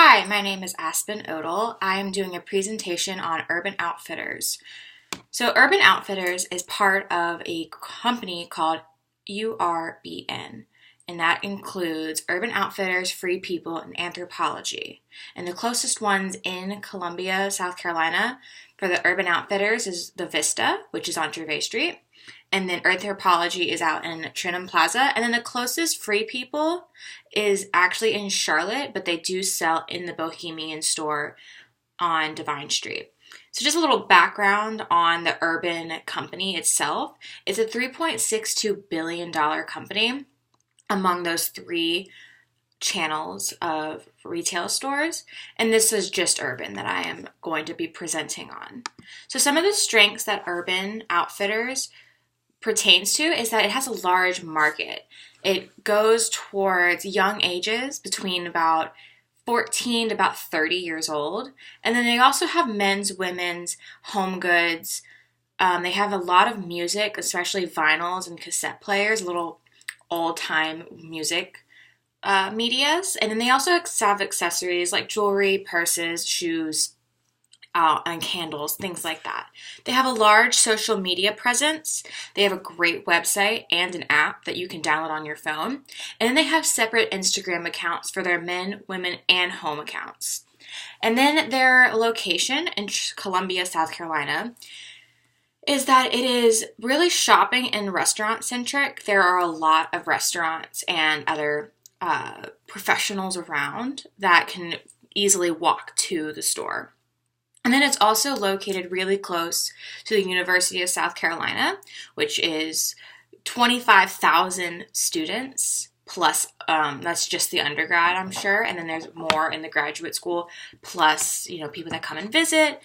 Hi, my name is Aspen Odell. I am doing a presentation on Urban Outfitters. So Urban Outfitters is part of a company called URBN, and that includes Urban Outfitters, Free People, and Anthropologie. And the closest ones in Columbia, South Carolina, for the Urban Outfitters is the Vista, which is on Gervais Street. And then Anthropologie is out in Trenum Plaza. And then the closest Free People is actually in Charlotte, but they do sell in the Bohemian store on Divine Street. So just a little background on the Urban company itself. It's a $3.62 billion company among those three channels of retail stores. And this is just Urban that I am going to be presenting on. So some of the strengths that Urban Outfitters pertains to is that it has a large market. It goes towards young ages between about 14 to about 30 years old. And then they also have men's, women's, home goods. They have a lot of music, especially vinyls and cassette players, little old-time music medias. And then they also have accessories like jewelry, purses, shoes, and candles, things like that. They have a large social media presence. They have a great website and an app that you can download on your phone. And then they have separate Instagram accounts for their men, women, and home accounts. And then their location in Columbia, South Carolina, is that it is really shopping and restaurant centric. There are a lot of restaurants and other professionals around that can easily walk to the store. And then it's also located really close to the University of South Carolina, which is 25,000 students plus, that's just the undergrad, I'm sure. And then there's more in the graduate school, plus, people that come and visit,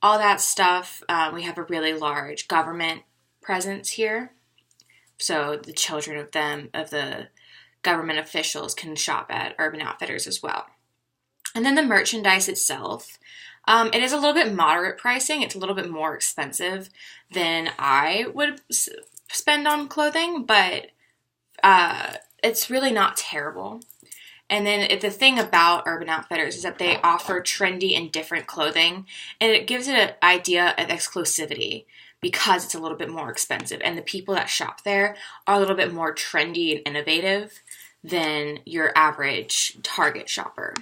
all that stuff. We have a really large government presence here. So the children of the government officials can shop at Urban Outfitters as well. And then the merchandise itself. It is a little bit moderate pricing. It's a little bit more expensive than I would spend on clothing, but it's really not terrible. And then the thing about Urban Outfitters is that they offer trendy and different clothing, and it gives it an idea of exclusivity because it's a little bit more expensive. And the people that shop there are a little bit more trendy and innovative than your average Target shopper.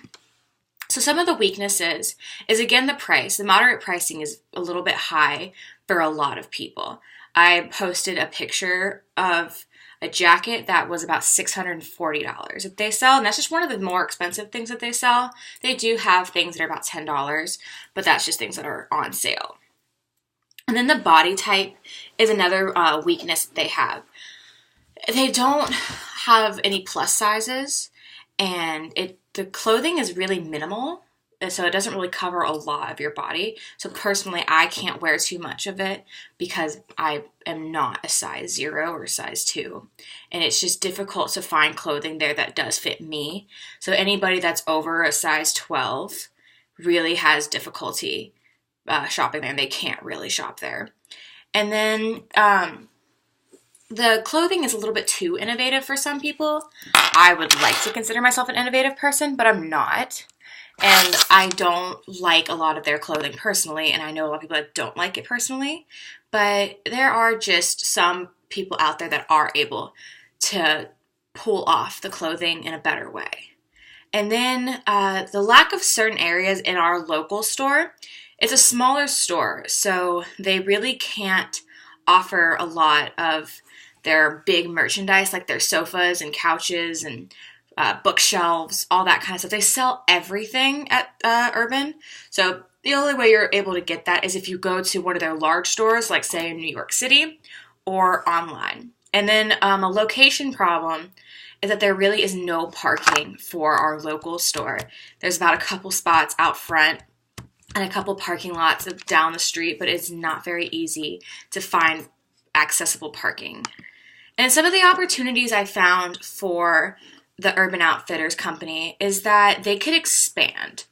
So some of the weaknesses is, again, the price. The moderate pricing is a little bit high for a lot of people. I posted a picture of a jacket that was about $640 that they sell, and that's just one of the more expensive things that they sell. They do have things that are about $10, but that's just things that are on sale. And then the body type is another weakness that they have. They don't have any plus sizes, and the clothing is really minimal, so it doesn't really cover a lot of your body. So personally, I can't wear too much of it because I am not a size 0 or size 2. And it's just difficult to find clothing there that does fit me. So anybody that's over a size 12 really has difficulty shopping there, and they can't really shop there. And then the clothing is a little bit too innovative for some people. I would like to consider myself an innovative person, but I'm not. And I don't like a lot of their clothing personally, and I know a lot of people that don't like it personally. But there are just some people out there that are able to pull off the clothing in a better way. And then the lack of certain areas in our local store. It's a smaller store, so they really can't offer a lot of their big merchandise, like their sofas and couches and bookshelves, all that kind of stuff. They sell everything at Urban. So the only way you're able to get that is if you go to one of their large stores, like say in New York City, or online. And then a location problem is that there really is no parking for our local store. There's about a couple spots out front and a couple parking lots down the street, but it's not very easy to find accessible parking. And some of the opportunities I found for the Urban Outfitters company is that they could expand.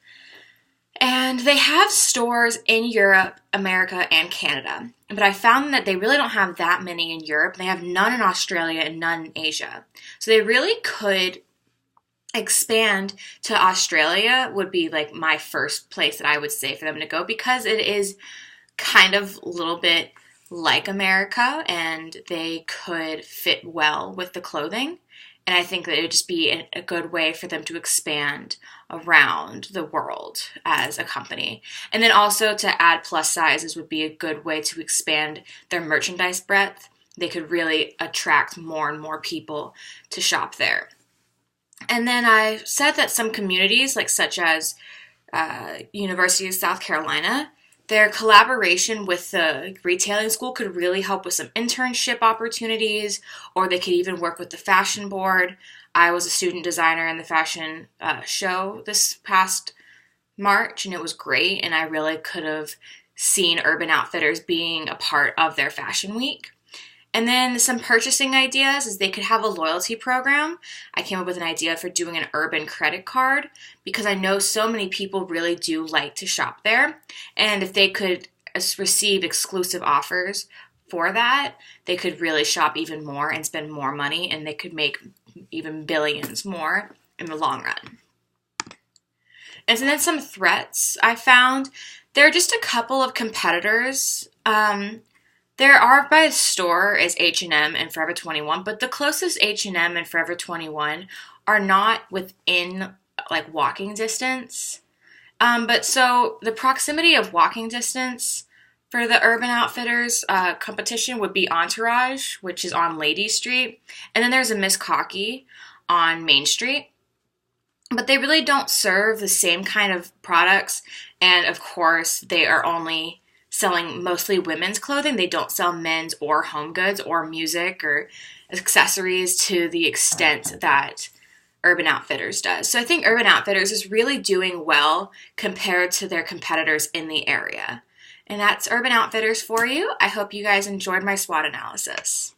And they have stores in Europe, America, and Canada. But I found that they really don't have that many in Europe. They have none in Australia and none in Asia. So they really could expand to Australia would be like my first place that I would say for them to go, because it is kind of a little bit like America and they could fit well with the clothing. And I think that it would just be a good way for them to expand around the world as a company. And then also to add plus sizes would be a good way to expand their merchandise breadth. They could really attract more and more people to shop there. And then I said that some communities, like such as University of South Carolina, their collaboration with the retailing school could really help with some internship opportunities, or they could even work with the fashion board. I was a student designer in the fashion show this past March, and it was great, and I really could have seen Urban Outfitters being a part of their fashion week. And then some purchasing ideas is they could have a loyalty program. I came up with an idea for doing an Urban credit card, because I know so many people really do like to shop there. And if they could receive exclusive offers for that, they could really shop even more and spend more money, and they could make even billions more in the long run. And so then some threats I found. There are just a couple of competitors. There are by store is H&M and Forever 21, but the closest H&M and Forever 21 are not within like walking distance. But so the proximity of walking distance for the Urban Outfitters competition would be Entourage, which is on Lady Street, and then there's a Miss Cocky on Main Street. But they really don't serve the same kind of products, and of course they are only selling mostly women's clothing. They don't sell men's or home goods or music or accessories to the extent that Urban Outfitters does. So I think Urban Outfitters is really doing well compared to their competitors in the area. And that's Urban Outfitters for you. I hope you guys enjoyed my SWOT analysis.